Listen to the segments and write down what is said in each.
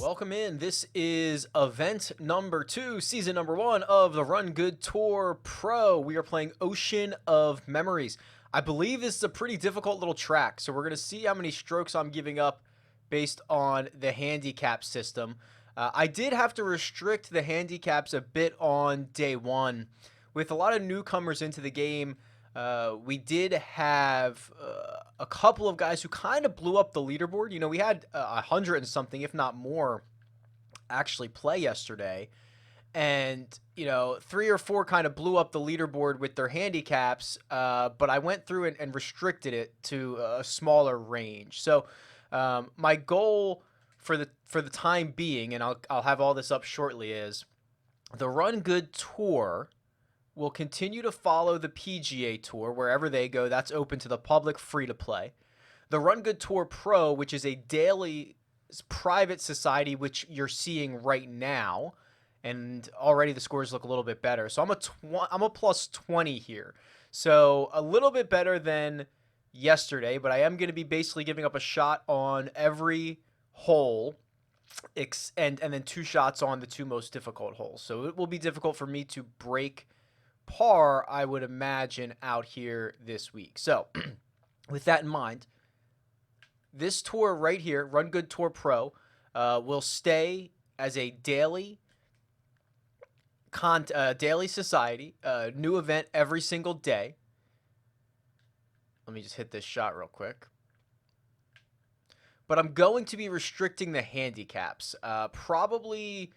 Welcome in. This is event number 2, season number 1 of the Run Good Tour Pro. We are playing Ocean of Memories. I believe this is a pretty difficult little track, so we're going to see how many strokes I'm giving up based on the handicap system. I did have to restrict the handicaps a bit on day 1. With a lot of newcomers into the game, we did have a couple of guys who kind of blew up the leaderboard. You know, we had 100 and something, if not more, actually play yesterday. And, you know, 3 or 4 kind of blew up the leaderboard with their handicaps, but I went through and restricted it to a smaller range. So my goal for the time being, and I'll have all this up shortly, is the Run Good Tour will continue to follow the PGA Tour wherever they go. That's open to the public, free to play. The Run Good Tour Pro, which is a daily private society, which you're seeing right now, and already the scores look a little bit better. So I'm a plus 20 here. So a little bit better than yesterday, but I am going to be basically giving up a shot on every hole and then 2 shots on the 2 most difficult holes. So it will be difficult for me to break par, I would imagine, out here this week. So with that in mind, this tour right here, Run Good Tour Pro, will stay as a daily society, new event every single day. Let me just hit this shot real quick. But I'm going to be restricting the handicaps, probably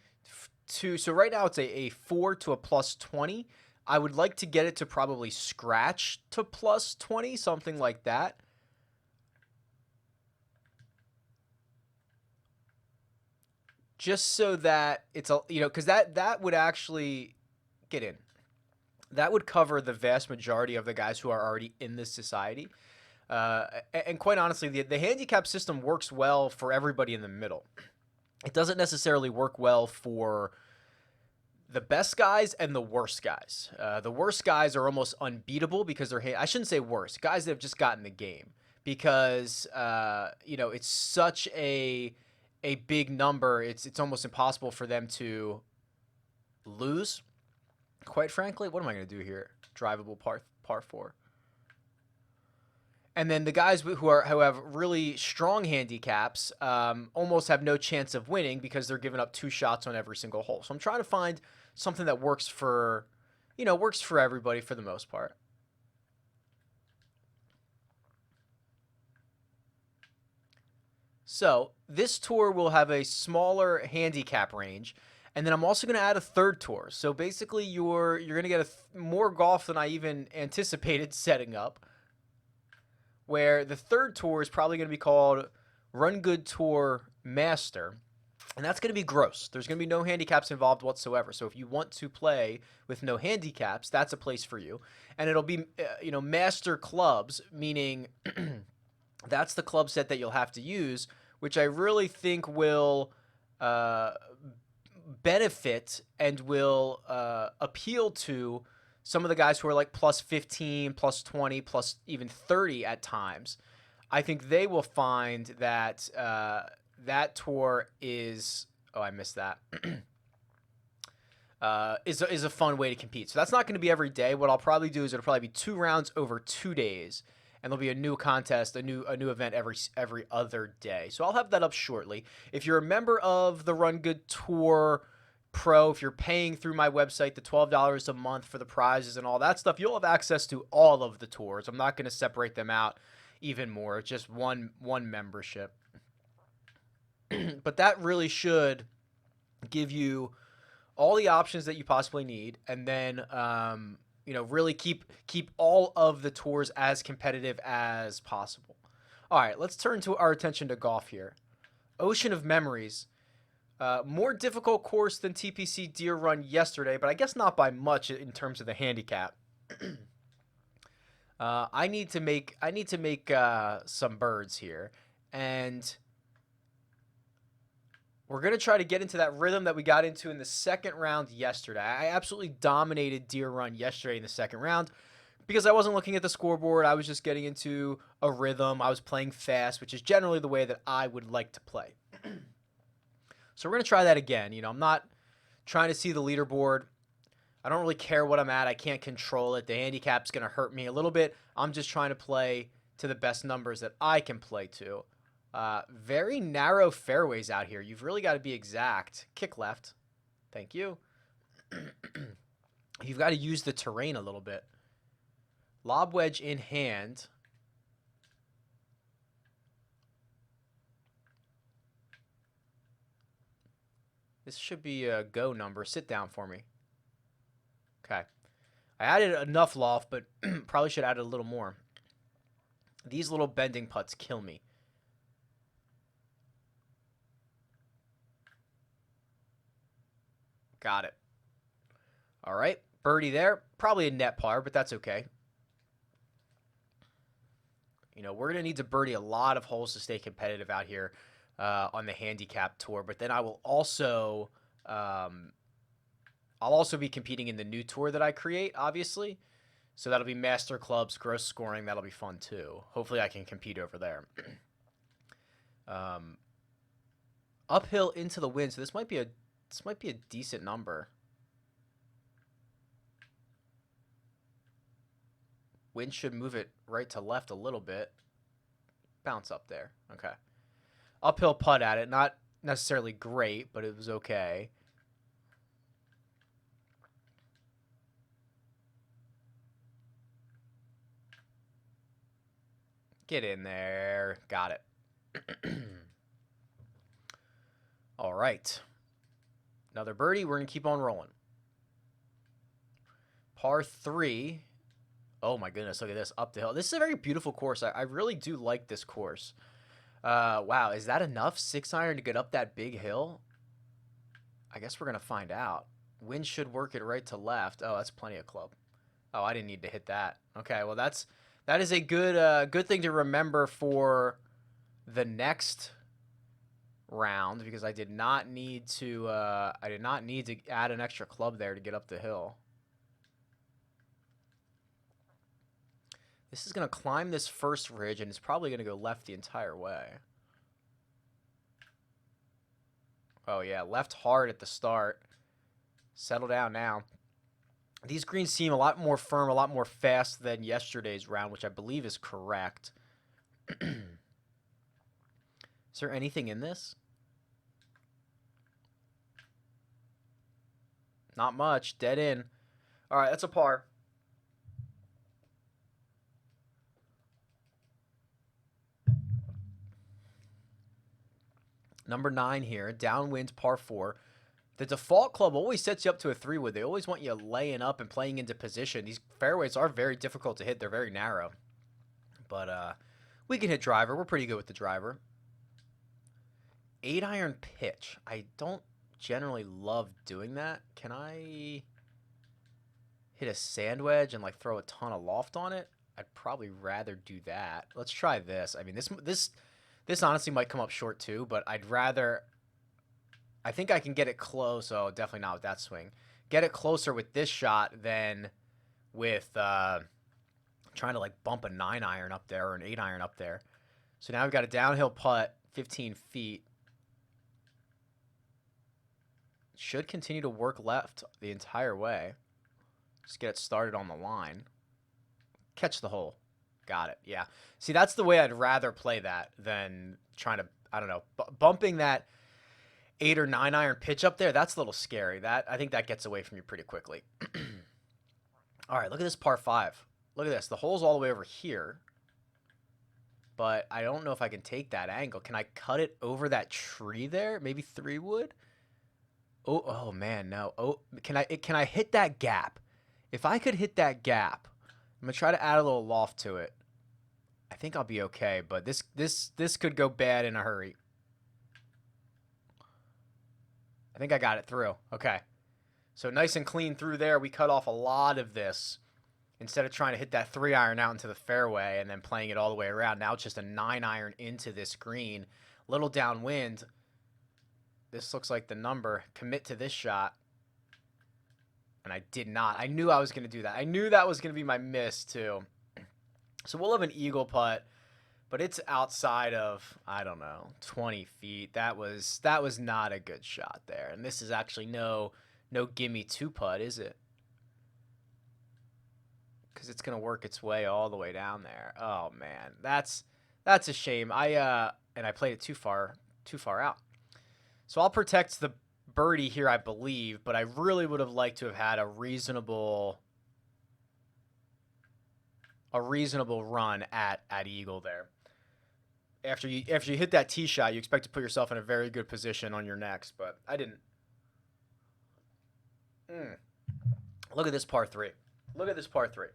to, so right now it's a 4 to a plus 20. I would like to get it to probably scratch to plus 20, something like that. Just so that it's a, you know, because that would actually get in. That would cover the vast majority of the guys who are already in this society. And quite honestly, the handicap system works well for everybody in the middle. It doesn't necessarily work well for the best guys and the worst guys. The worst guys are almost unbeatable because I shouldn't say worst, guys that have just gotten the game, because you know, it's such a big number. It's almost impossible for them to lose. Quite frankly, what am I going to do here? Drivable par 4. And then the guys who have really strong handicaps almost have no chance of winning because they're giving up 2 shots on every single hole. So I'm trying to find something that works for everybody for the most part. So this tour will have a smaller handicap range, and then I'm also going to add a third tour. So basically, you're going to get more golf than I even anticipated setting up, where the third tour is probably going to be called Run Good Tour Master. And that's going to be gross. There's going to be no handicaps involved whatsoever. So if you want to play with no handicaps, that's a place for you. And it'll be, master clubs, meaning that's the club set that you'll have to use, which I really think will benefit and will appeal to some of the guys who are like plus 15, plus 20, plus even 30 at times. I think they will find that that tour is, oh, I missed that, is a fun way to compete. So that's not going to be every day. What I'll probably do is it'll probably be 2 rounds over 2 days, and there'll be a new contest, a new event every other day. So I'll have that up shortly. If you're a member of the Run Good Tour Pro, if you're paying through my website, the $12 a month for the prizes and all that stuff, you'll have access to all of the tours. I'm not going to separate them out even more. It's just one membership. But that really should give you all the options that you possibly need, and then really keep all of the tours as competitive as possible. All right, let's turn to our attention to golf here. Ocean of Memories. More difficult course than TPC Deer Run yesterday, but I guess not by much in terms of the handicap. I need to make some birds here, and we're going to try to get into that rhythm that we got into in the second round yesterday. I absolutely dominated Deer Run yesterday in the second round because I wasn't looking at the scoreboard. I was just getting into a rhythm. I was playing fast, which is generally the way that I would like to play. So we're going to try that again. You know, I'm not trying to see the leaderboard. I don't really care what I'm at. I can't control it. The handicap's going to hurt me a little bit. I'm just trying to play to the best numbers that I can play to. Very narrow fairways out here. You've really got to be exact. Kick left. Thank you. You've got to use the terrain a little bit. Lob wedge in hand. This should be a go number. Sit down for me. Okay. I added enough loft, but probably should add a little more. These little bending putts kill me. Got it. All right. Birdie there. Probably a net par, but that's okay. You know, we're going to need to birdie a lot of holes to stay competitive out here on the handicap tour. But then I will also, I'll also be competing in the new tour that I create, obviously. So that'll be master clubs, gross scoring. That'll be fun too. Hopefully I can compete over there. Uphill into the wind. So this might be a decent number. Wind should move it right to left a little bit. Bounce up there. Okay. Uphill putt at it. Not necessarily great, but it was okay. Get in there. Got it. All right. Another birdie. We're going to keep on rolling. Par 3. Oh my goodness, look at this, up the hill. This is a very beautiful course. I really do like this course. Wow, is that enough 6-iron to get up that big hill? I guess we're going to find out. Wind should work it right to left. Oh, that's plenty of club. Oh, I didn't need to hit that. Okay, well that is a good thing to remember for the next round, because I did not need to add an extra club there to get up the hill. This is going to climb this first ridge, and it's probably going to go left the entire way. Oh, yeah, left hard at the start. Settle down now. These greens seem a lot more firm, a lot more fast than yesterday's round, which I believe is correct. Is there anything in this? Not much. Dead in. All right, that's a par. Number 9 here, downwind par 4. The default club always sets you up to a 3-wood. They always want you laying up and playing into position. These fairways are very difficult to hit. They're very narrow. But we can hit driver. We're pretty good with the driver. 8-iron pitch. I don't generally love doing that. Can I hit a sand wedge and like throw a ton of loft on it? I'd probably rather do that. Let's try this. I mean, this honestly might come up short too, but I'd rather... I think I can get it close. Oh, definitely not with that swing. Get it closer with this shot than with trying to like bump a 9-iron up there or an 8-iron up there. So now we've got a downhill putt, 15 feet. Should continue to work left the entire way. Just get it started on the line. Catch the hole. Got it. Yeah. See, that's the way I'd rather play that than trying to, I don't know, bumping that 8 or 9-iron pitch up there. That's a little scary. I think that gets away from you pretty quickly. All right, look at this par 5. Look at this. The hole's all the way over here, but I don't know if I can take that angle. Can I cut it over that tree there? Maybe 3-wood? Oh man, no. Oh, can I hit that gap? If I could hit that gap, I'm gonna try to add a little loft to it. I think I'll be okay, but this could go bad in a hurry. I think I got it through. Okay. So nice and clean through there. We cut off a lot of this instead of trying to hit that 3-iron out into the fairway and then playing it all the way around. Now it's just a 9-iron into this green. Little downwind. This looks like the number. Commit to this shot. And I did not. I knew I was going to do that. I knew that was going to be my miss, too. So we'll have an eagle putt. But it's outside of, I don't know, 20 feet. That was not a good shot there. And this is actually no gimme two putt, is it? Because it's gonna work its way all the way down there. Oh man, that's a shame. And I played it too far out. So I'll protect the birdie here, I believe, but I really would have liked to have had a reasonable run at eagle there. After you hit that tee shot, you expect to put yourself in a very good position on your next, but I didn't. Look at this par 3. Look at this par 3.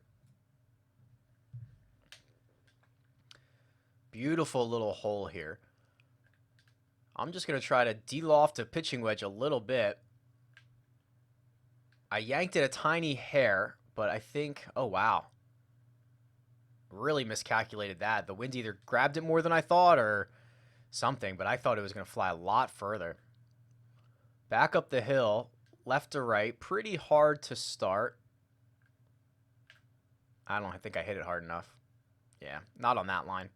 Beautiful little hole here. I'm just going to try to de-loft a pitching wedge a little bit. I yanked it a tiny hair, but I think, oh wow. Really miscalculated that. The wind either grabbed it more than I thought or something, but I thought it was going to fly a lot further. Back up the hill, left to right, pretty hard to start. I think I hit it hard enough. Yeah, not on that line.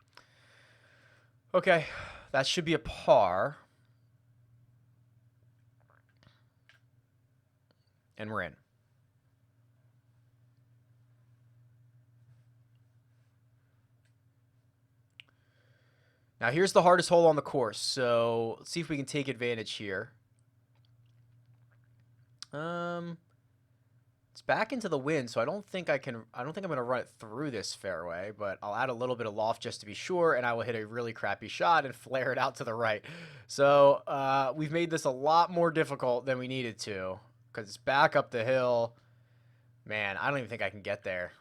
Okay, that should be a par. And we're in. Now here's the hardest hole on the course, so let's see if we can take advantage here. It's back into the wind, so I don't think I'm gonna run it through this fairway, but I'll add a little bit of loft just to be sure, and I will hit a really crappy shot and flare it out to the right. So we've made this a lot more difficult than we needed to, because it's back up the hill. Man, I don't even think I can get there.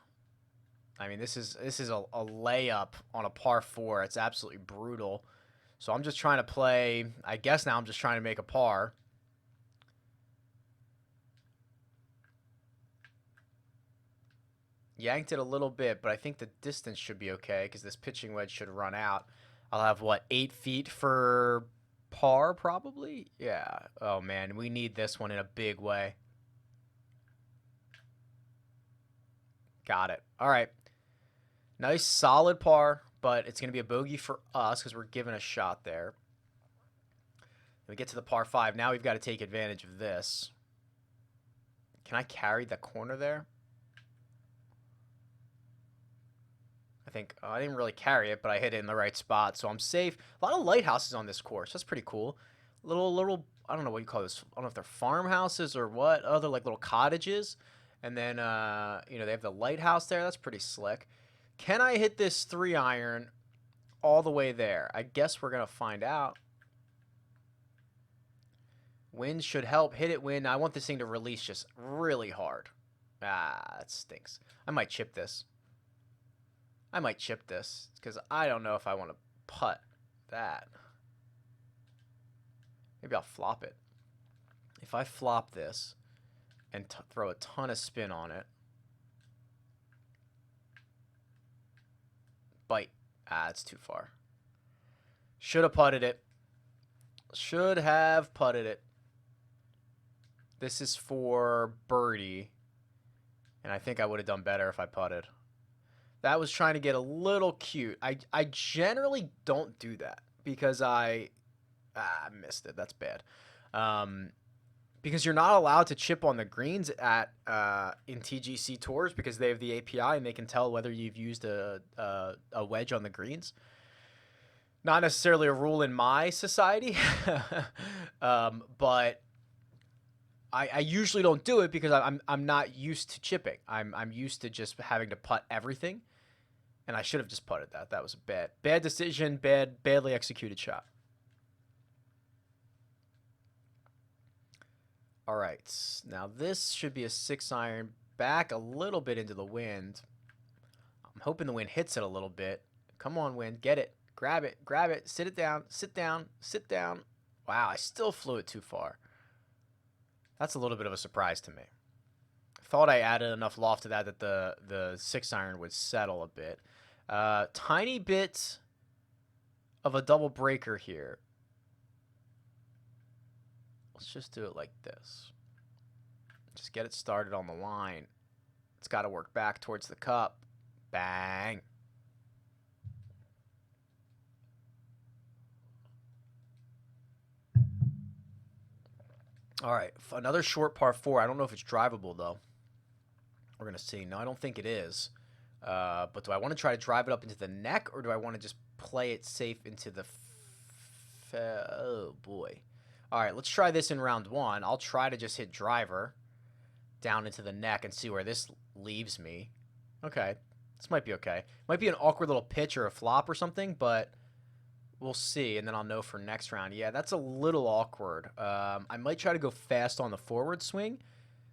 I mean, this is a layup on a par 4. It's absolutely brutal. So I'm just trying to play, I guess now I'm just trying to make a par. Yanked it a little bit, but I think the distance should be okay because this pitching wedge should run out. I'll have, what, 8 feet for par probably? Yeah. Oh, man, we need this one in a big way. Got it. All right. Nice solid par, but it's going to be a bogey for us because we're given a shot there. We get to the par 5. Now we've got to take advantage of this. Can I carry the corner there? I think I didn't really carry it, but I hit it in the right spot, so I'm safe. A lot of lighthouses on this course. That's pretty cool. Little, I don't know what you call this. I don't know if they're farmhouses or what. Other like little cottages. And then, you know, they have the lighthouse there. That's pretty slick. Can I hit this 3-iron all the way there? I guess we're going to find out. Wind should help. Hit it, wind. I want this thing to release just really hard. Ah, that stinks. I might chip this. Because I don't know if I want to putt that. Maybe I'll flop it. If I flop this and throw a ton of spin on it. Bite. Ah, it's too far. Should have putted it. Should have putted it. This is for birdie. And I think I would have done better if I putted. That was trying to get a little cute. I generally don't do that because I missed it. That's bad. Because you're not allowed to chip on the greens at in TGC tours because they have the API and they can tell whether you've used a wedge on the greens. Not necessarily a rule in my society, but I usually don't do it because I'm not used to chipping. I'm used to just having to putt everything, and I should have just putted that. That was a bad decision, badly executed shot. All right, now this should be a 6-iron back a little bit into the wind. I'm hoping the wind hits it a little bit. Come on, wind, get it, grab it, sit it down, sit down. Wow, I still flew it too far. That's a little bit of a surprise to me. Thought I added enough loft to that the 6-iron would settle a bit. Tiny bit of a double breaker here. Let's just do it like this. Just get it started on the line. It's got to work back towards the cup. Bang. All right, another short par 4. I don't know if it's drivable, though. We're going to see. No, I don't think it is. But do I want to try to drive it up into the neck, or do I want to just play it safe into the... oh, boy. All right, let's try this in round 1. I'll try to just hit driver down into the neck and see where this leaves me. Okay, this might be okay. Might be an awkward little pitch or a flop or something, but we'll see, and then I'll know for next round. Yeah, that's a little awkward. I might try to go fast on the forward swing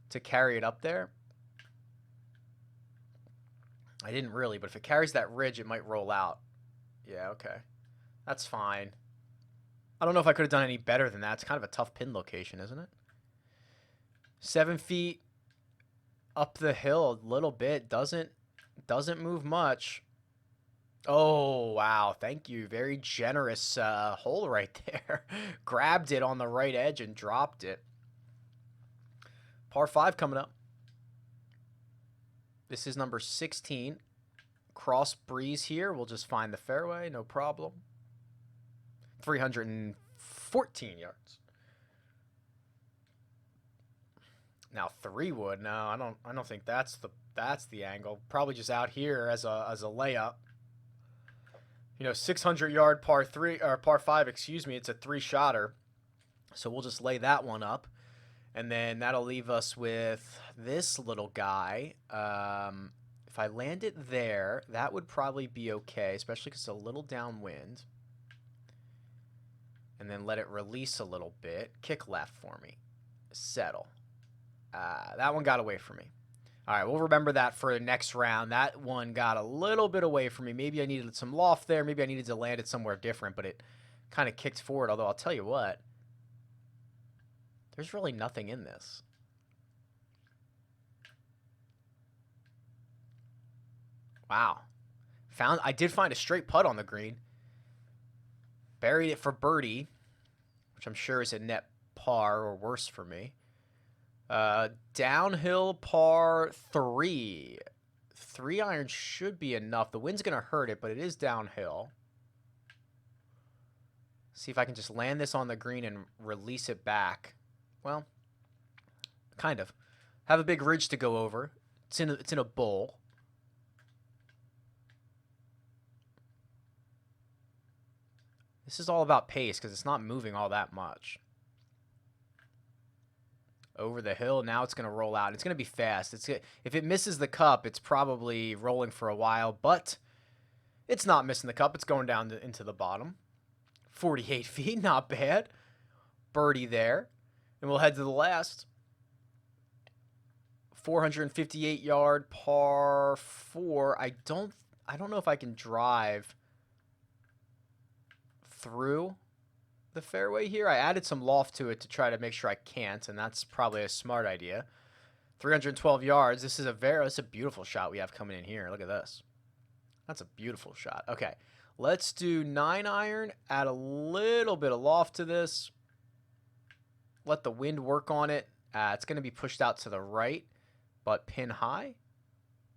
to carry it up there. I didn't really, but if it carries that ridge, it might roll out. Yeah, okay. That's fine. I don't know if I could have done any better than that. It's kind of a tough pin location, isn't it? 7 feet up the hill a little bit. Doesn't move much. Oh, wow. Thank you. Very generous hole right there. Grabbed it on the right edge and dropped it. Par 5 coming up. This is number 16. Cross breeze here. We'll just find the fairway. No problem. 314 yards. Now 3 wood. No, I don't think that's the angle. Probably just out here as a layup. 600-yard par 3 or par 5, excuse me. It's a 3-shotter. So we'll just lay that one up. And then that'll leave us with this little guy. If I land it there, that would probably be okay, especially because it's a little downwind. And then let it release a little bit. Kick left for me. Settle. That one got away from me. All right, we'll remember that for the next round. That one got a little bit away from me. Maybe I needed some loft there. Maybe I needed to land it somewhere different, but it kind of kicked forward. Although I'll tell you what, there's really nothing in this. Wow. I did find a straight putt on the green. Buried it for birdie, which I'm sure is a net par or worse for me. Downhill par 3. 3-iron should be enough. The wind's going to hurt it, but it is downhill. See if I can just land this on the green and release it back. Well, kind of. Have a big ridge to go over. It's in a bowl. This is all about pace because it's not moving all that much. Over the hill, now it's going to roll out. It's going to be fast. If it misses the cup, it's probably rolling for a while, but it's not missing the cup. It's going down into the bottom. 48 feet, not bad. Birdie there. And we'll head to the last. 458-yard par 4. I don't know if I can drive through the fairway here. I added some loft to it to try to make sure I can't, and that's probably a smart idea. 312 yards. This is a beautiful shot we have coming in here. Look at this. That's a beautiful shot. Okay, let's do 9-iron. Add a little bit of loft to this. Let the wind work on it. It's going to be pushed out to the right, but pin high.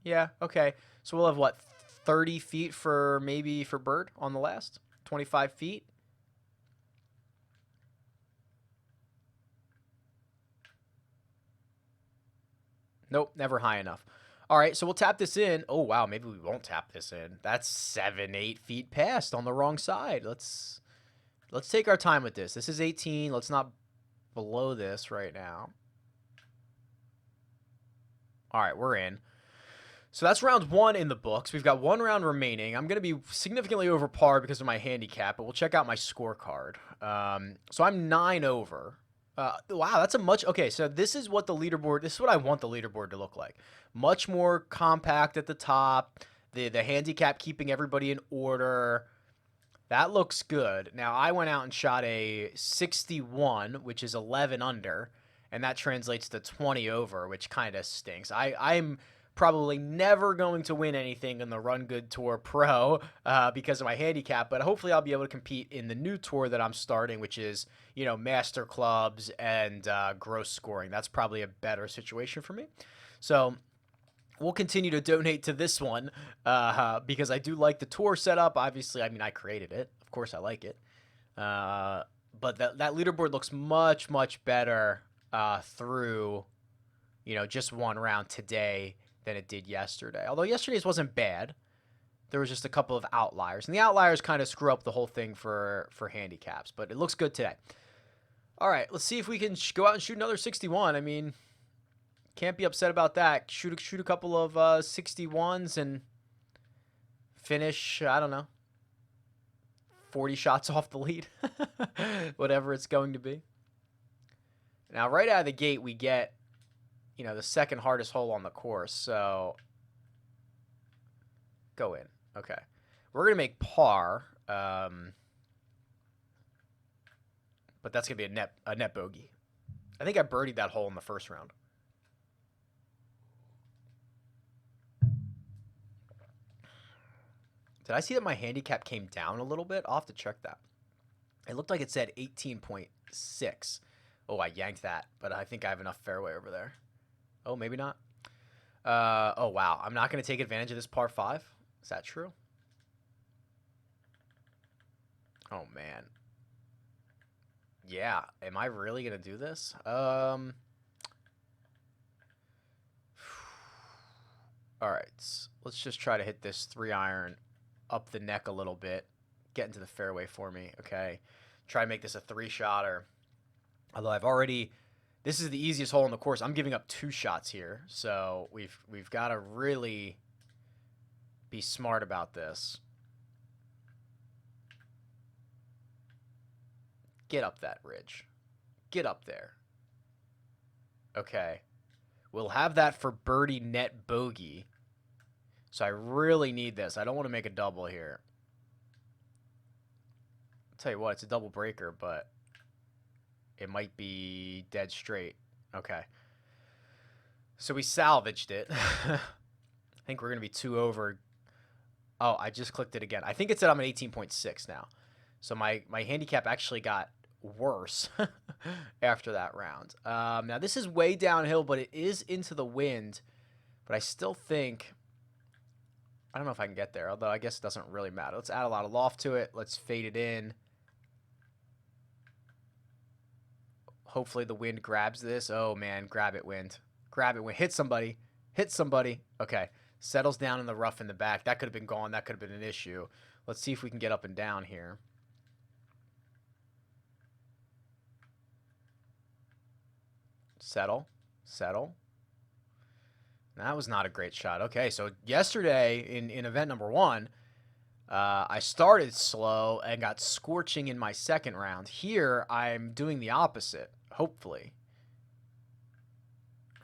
Yeah, okay. So we'll have, what, 30 feet for bird on the last? 25 feet. Nope, never high enough. All right, so we'll tap this in. Oh, wow, maybe we won't tap this in. That's 7, 8 feet past on the wrong side. Let's take our time with this. This is 18. Let's not blow this right now. All right, we're in. So that's round 1 in the books. We've got 1 round remaining. I'm going to be significantly over par because of my handicap, but we'll check out my scorecard. So I'm 9 over. Wow, that's a much... Okay, so this is what I want the leaderboard to look like. Much more compact at the top. The handicap keeping everybody in order. That looks good. Now, I went out and shot a 61, which is 11 under, and that translates to 20 over, which kind of stinks. I'm probably never going to win anything in the Run Good Tour Pro because of my handicap, but hopefully I'll be able to compete in the new tour that I'm starting, which is, master clubs and gross scoring. That's probably a better situation for me. So we'll continue to donate to this one because I do like the tour setup. Obviously, I created it. Of course, I like it. But that leaderboard looks much, much better through, just one round today than it did yesterday. Although yesterday's wasn't bad. There was just a couple of outliers. And the outliers kind of screw up the whole thing for handicaps. But it looks good today. All right, let's see if we can go out and shoot another 61. I mean, can't be upset about that. Shoot a couple of 61s and finish, I don't know, 40 shots off the lead. Whatever it's going to be. Now, right out of the gate, we get, the second hardest hole on the course. So, go in. Okay. We're going to make par. But that's going to be a net bogey. I think I birdied that hole in the first round. Did I see that my handicap came down a little bit? I'll have to check that. It looked like it said 18.6. Oh, I yanked that, but I think I have enough fairway over there. Oh, maybe not. Oh, wow. I'm not going to take advantage of this par 5. Is that true? Oh, man. Yeah. Am I really going to do this? All right. Let's just try to hit this 3-iron up the neck a little bit. Get into the fairway for me. Okay. Try to make this a 3-shotter. Although I've already... This is the easiest hole in the course. I'm giving up 2 shots here. So we've got to really be smart about this. Get up that ridge. Get up there. Okay. We'll have that for birdie net bogey. So I really need this. I don't want to make a double here. I'll tell you what, it's a double breaker, but it might be dead straight. Okay. So we salvaged it. I think we're going to be 2 over. Oh, I just clicked it again. I think it said I'm at 18.6 now. So my handicap actually got worse after that round. Now, this is way downhill, but it is into the wind. But I still think... I don't know if I can get there, although I guess it doesn't really matter. Let's add a lot of loft to it. Let's fade it in. Hopefully the wind grabs this. Oh, man. Grab it, wind. Grab it, wind. Hit somebody. Hit somebody. Okay. Settles down in the rough in the back. That could have been gone. That could have been an issue. Let's see if we can get up and down here. Settle. Settle. That was not a great shot. Okay, so yesterday in event number 1, I started slow and got scorching in my second round. Here, I'm doing the opposite, hopefully.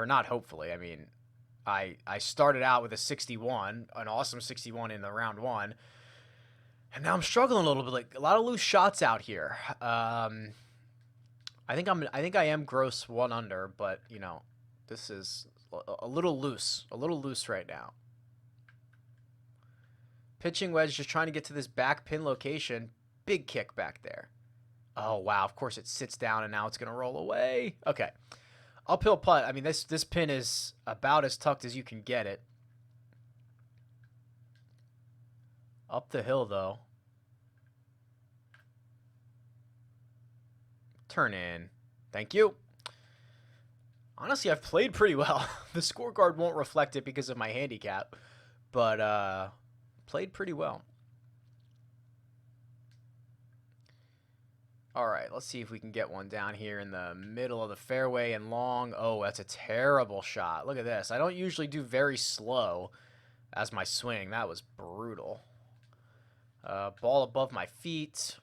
Or not hopefully. I mean, I started out with a 61, an awesome 61 in the round 1. And now I'm struggling a little bit. Like, a lot of loose shots out here. I think I am gross 1 under, but, this is... a little loose right now. Pitching wedge, just trying to get to this back pin location. Big kick back there. Oh, wow. Of course, it sits down, and now it's going to roll away. Okay. Uphill putt. I mean, this pin is about as tucked as you can get it. Up the hill, though. Turn in. Thank you. Honestly, I've played pretty well. The scorecard won't reflect it because of my handicap, but played pretty well. All right, let's see if we can get one down here in the middle of the fairway and long. Oh, that's a terrible shot. Look at this. I don't usually do very slow as my swing. That was brutal. Ball above my feet.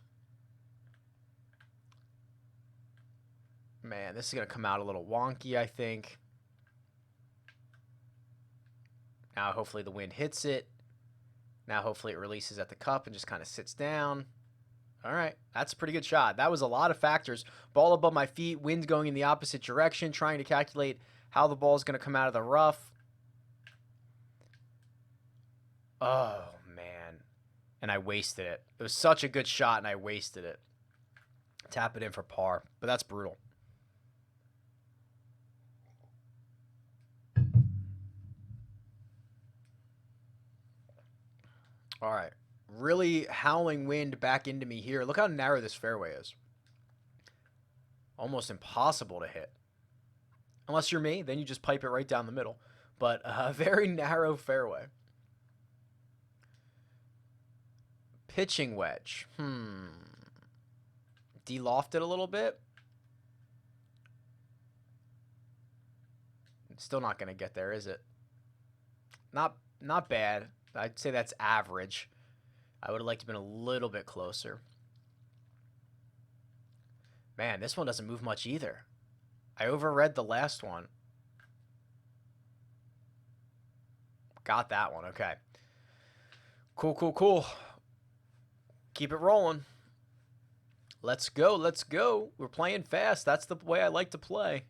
Man, this is going to come out a little wonky, I think. Now, hopefully the wind hits it. Now, hopefully it releases at the cup and just kind of sits down. All right, that's a pretty good shot. That was a lot of factors. Ball above my feet, wind going in the opposite direction, trying to calculate how the ball is going to come out of the rough. Oh, man. And I wasted it. It was such a good shot, and I wasted it. Tap it in for par, but that's brutal. All right. Really howling wind back into me here. Look how narrow this fairway is. Almost impossible to hit. Unless you're me, then you just pipe it right down the middle. But a very narrow fairway. Pitching wedge. De-loft it a little bit. Still not going to get there, is it? Not bad. I'd say that's average. I would have liked to have been a little bit closer. Man, this one doesn't move much either. I overread the last one. Got that one. Okay. Cool, cool, cool. Keep it rolling. Let's go. Let's go. We're playing fast. That's the way I like to play.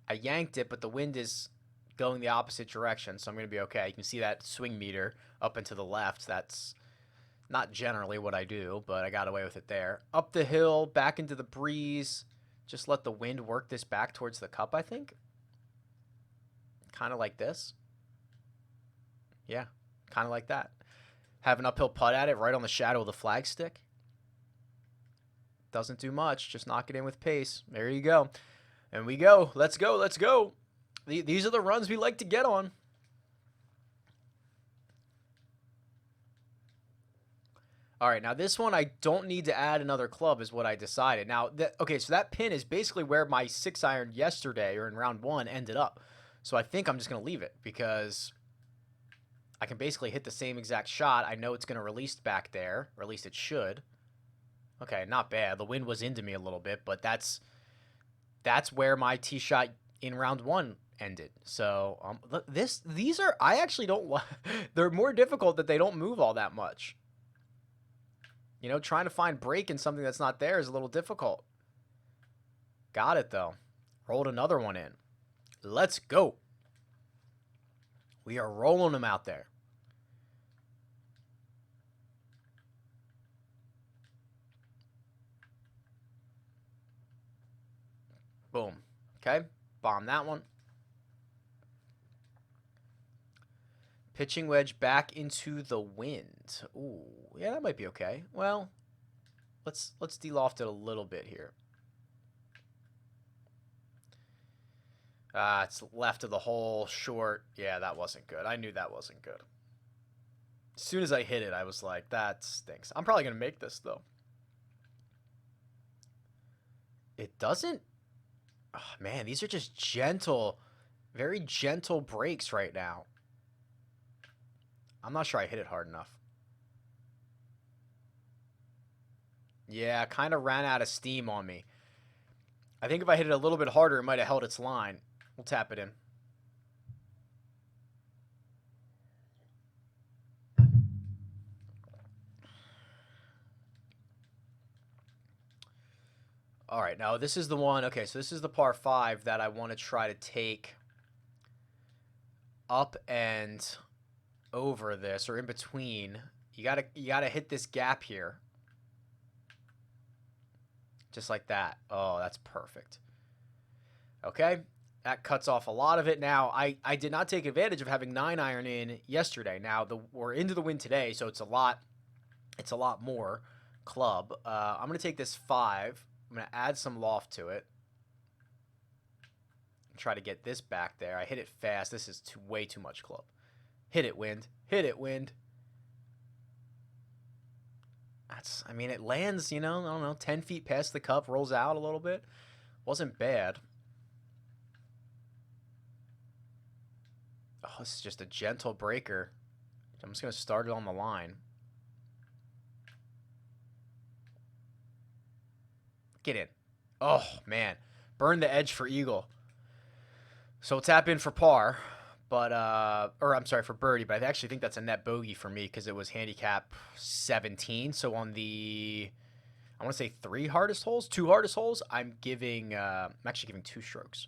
I yanked it, but the wind is going the opposite direction, so I'm going to be okay. You can see that swing meter up and to the left. That's not generally what I do, but I got away with it there. Up the hill, back into the breeze. Just let the wind work this back towards the cup, I think. Kind of like this. Yeah, kind of like that. Have an uphill putt at it right on the shadow of the flagstick. Doesn't do much. Just knock it in with pace. There you go. And we go. Let's go. Let's go. These are the runs we like to get on. All right, now this one I don't need to add another club is what I decided. Now, okay, so that pin is basically where my 6-iron yesterday or in round 1 ended up. So I think I'm just going to leave it because I can basically hit the same exact shot. I know it's going to release back there, or at least it should. Okay, not bad. The wind was into me a little bit, but that's where my tee shot in round 1 ended. So these are, I actually don't, they're more difficult that they don't move all that much. You know, trying to find break in something that's not there is a little difficult. Got it, though. Rolled another one in. Let's go. We are rolling them out there. Boom. Okay. Bomb that one. Pitching wedge back into the wind. Ooh, yeah, that might be okay. Well, let's de-loft it a little bit here. It's left of the hole, short. Yeah, that wasn't good. I knew that wasn't good. As soon as I hit it, I was like, that stinks. I'm probably going to make this, though. It doesn't... Oh, man, these are just gentle, very gentle breaks right now. I'm not sure I hit it hard enough. Yeah, kind of ran out of steam on me. I think if I hit it a little bit harder, it might have held its line. We'll tap it in. All right, now this is the one. Okay, so this is the par 5 that I want to try to take up and over this, or in between. You gotta hit this gap here. Just like that. Oh, that's perfect. Okay. That cuts off a lot of it. Now, I did not take advantage of having 9-iron in yesterday. Now, we're into the wind today, so it's a lot more club. I'm going to take this 5. I'm going to add some loft to it. Try to get this back there. I hit it fast. This is way too much club. Hit it, wind. Hit it, wind. I mean, it lands, you know, I don't know, 10 feet past the cup, rolls out a little bit. Wasn't bad. Oh, this is just a gentle breaker. I'm just going to start it on the line. Get in. Oh, man. Burn the edge for eagle. So we'll tap in for par. But, or I'm sorry, for birdie, but I actually think that's a net bogey for me because it was handicap 17. So on the, I want to say 3 hardest holes, 2 hardest holes, I'm actually giving 2 strokes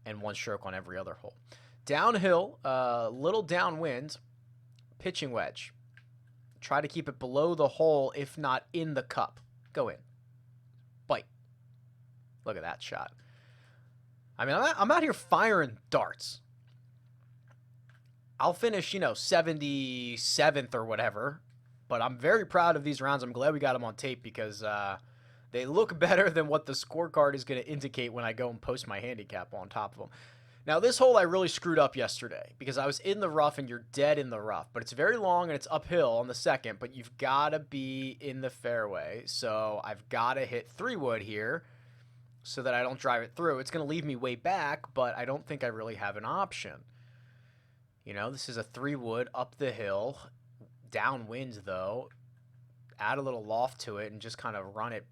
and 1 stroke on every other hole. Downhill, little downwind, pitching wedge. Try to keep it below the hole, if not in the cup. Go in. Bite. Look at that shot. I mean, I'm out here firing darts. I'll finish, 77th or whatever, but I'm very proud of these rounds. I'm glad we got them on tape because They look better than what the scorecard is going to indicate when I go and post my handicap on top of them. Now, this hole I really screwed up yesterday because I was in the rough and you're dead in the rough. But it's very long and it's uphill on the second, but you've got to be in the fairway. So I've got to hit 3-wood here so that I don't drive it through. It's going to leave me way back, but I don't think I really have an option. You know, this is a 3-wood up the hill, downwind though. Add a little loft to it and just kind of run it.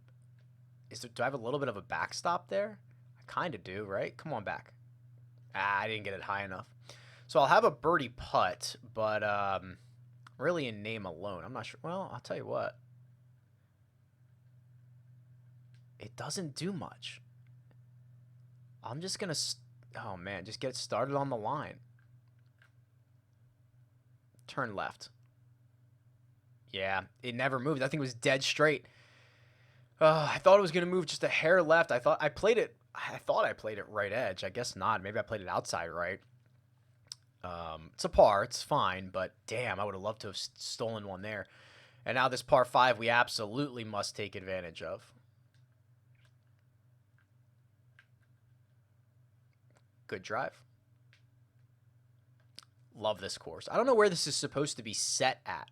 Do I have a little bit of a backstop there? I kind of do, right? Come on back. I didn't get it high enough. So I'll have a birdie putt, but really in name alone. I'm not sure. Well, I'll tell you what. It doesn't do much. I'm just going to, oh man, just get started on the line. Turn left. Yeah, it never moved. I think it was dead straight. I thought it was going to move just a hair left. I thought I played it right edge. I guess not. Maybe I played it outside right. It's a par. It's fine, but damn, I would have loved to have stolen one there. And now this par 5 we absolutely must take advantage of. Good drive. Love this course. I don't know where this is supposed to be set at.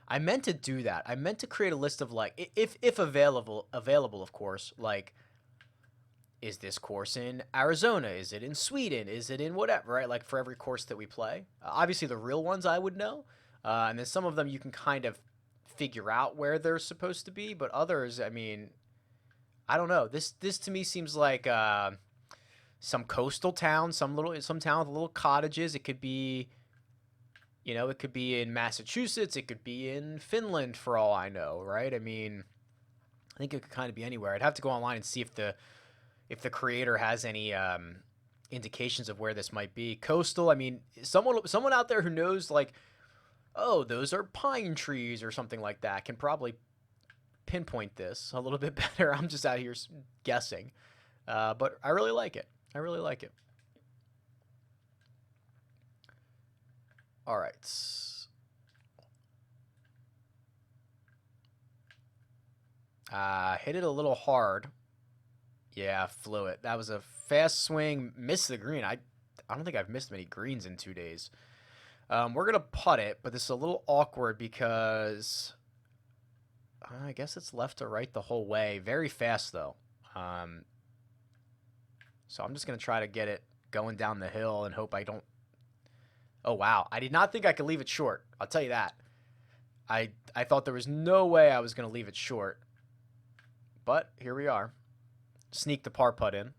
I meant to do that. I meant to create a list of, like, if available, of course, like, is this course in Arizona? Is it in Sweden? Is it in whatever, right? Like, for every course that we play. Obviously, the real ones I would know. And then some of them you can kind of figure out where they're supposed to be. But others, I mean, I don't know. This to me seems like some coastal town, some town with little cottages. It could be, you know, it could be in Massachusetts. It could be in Finland for all I know, right? I mean, I think it could kind of be anywhere. I'd have to go online and see if the creator has any indications of where this might be. Coastal, I mean, someone out there who knows, like, oh, those are pine trees or something like that can probably pinpoint this a little bit better. I'm just out here guessing. But I really like it. I really like it. All right. Hit it a little hard. Yeah, flew it. That was a fast swing. Missed the green. I don't think I've missed many greens in 2 days. We're going to putt it, but this is a little awkward because I guess it's left to right the whole way. Very fast, though. So I'm just going to try to get it going down the hill and hope I don't. Oh, wow. I did not think I could leave it short. I'll tell you that. I thought there was no way I was going to leave it short. But here we are. Sneak the par putt in.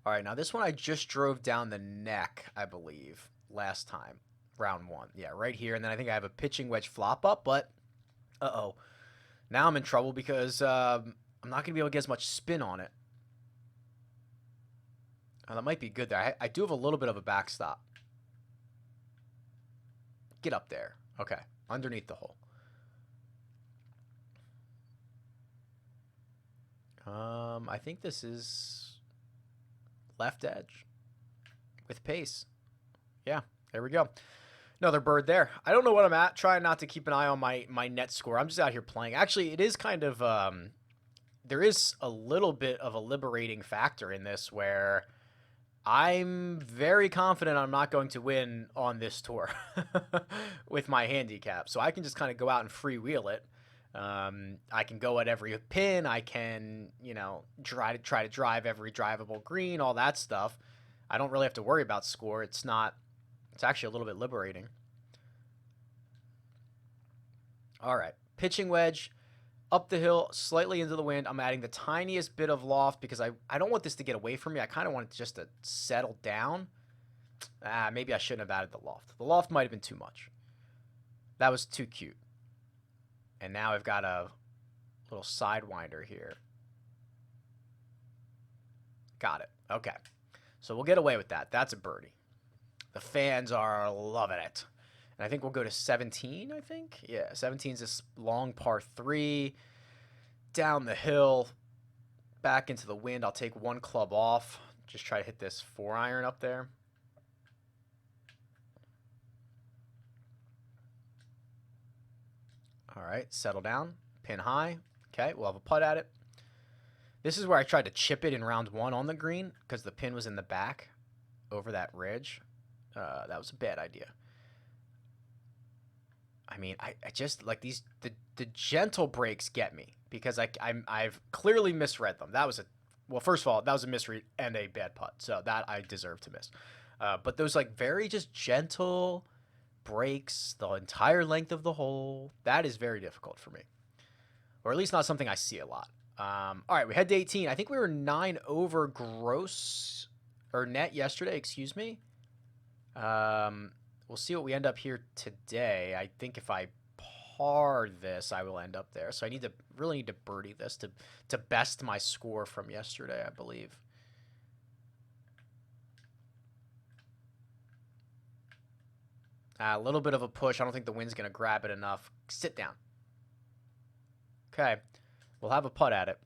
All right, now this one I just drove down the neck, I believe, last time. Round 1. Yeah, right here. And then I think I have a pitching wedge flop up, but uh-oh. Now I'm in trouble because I'm not going to be able to get as much spin on it. Oh, that might be good there. I do have a little bit of a backstop. Get up there. Okay, underneath the hole. I think this is left edge with pace. Yeah, there we go. Another bird there. I don't know what I'm at. Trying not to keep an eye on my net score. I'm just out here playing. Actually, it is kind of there is a little bit of a liberating factor in this where I'm very confident I'm not going to win on this tour with my handicap. So I can just kind of go out and freewheel it. I can go at every pin. I can, you know, try to drive every drivable green, all that stuff. I don't really have to worry about score. It's actually a little bit liberating. All right, pitching wedge, up the hill, slightly into the wind. I'm adding the tiniest bit of loft because I don't want this to get away from me. I kind of want it just to settle down. Maybe I shouldn't have added the loft. The loft might have been too much. That was too cute. And now I've got a little sidewinder here. Got it. Okay. So we'll get away with that. That's a birdie. The fans are loving it. And I think we'll go to 17, I think. Yeah, 17 is this long par 3. Down the hill. Back into the wind. I'll take one club off. Just try to hit this 4-iron up there. All right, settle down, pin high. Okay, we'll have a putt at it. This is where I tried to chip it in round 1 on the green because the pin was in the back over that ridge. That was a bad idea. I mean, I just like these the gentle breaks get me because I've clearly misread them. That was well, first of all, that was a misread and a bad putt, so that I deserve to miss. But those like very just gentle breaks the entire length of the hole, that is very difficult for me, or at least not something I see a lot. All right, we head to 18. I think we were 9 over gross or net yesterday. Excuse me. We'll see what we end up here today. I think if I par this, I will end up there. So I really need to birdie this to best my score from yesterday, I believe. A little bit of a push. I don't think the wind's going to grab it enough. Sit down. Okay. We'll have a putt at it.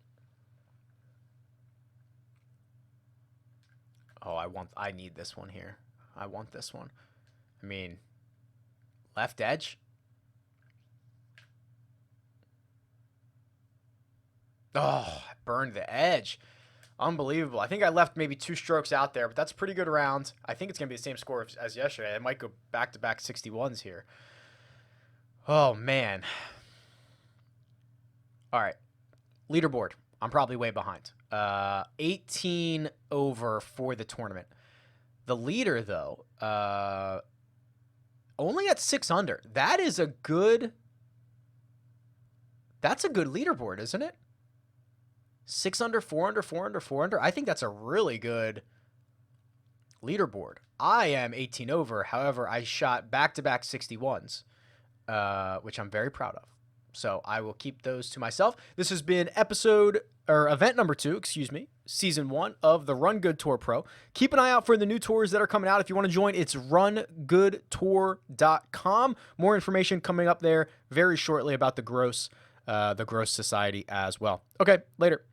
Oh, I need this one here. I want this one. I mean, left edge. Oh, I burned the edge. Unbelievable. I think I left maybe 2 strokes out there, but that's a pretty good round. I think it's going to be the same score as yesterday. It might go back-to-back 61s here. Oh, man. All right. Leaderboard. I'm probably way behind. 18 over for the tournament. The leader, though, only at 6 under. That's a good leaderboard, isn't it? 6 under, 4 under, 4 under, 4 under. I think that's a really good leaderboard. I am 18 over. However, I shot back-to-back 61s, which I'm very proud of. So I will keep those to myself. This has been event number 2, season 1 of the Run Good Tour Pro. Keep an eye out for the new tours that are coming out. If you want to join, it's rungoodtour.com. More information coming up there very shortly about the Gross Society as well. Okay, later.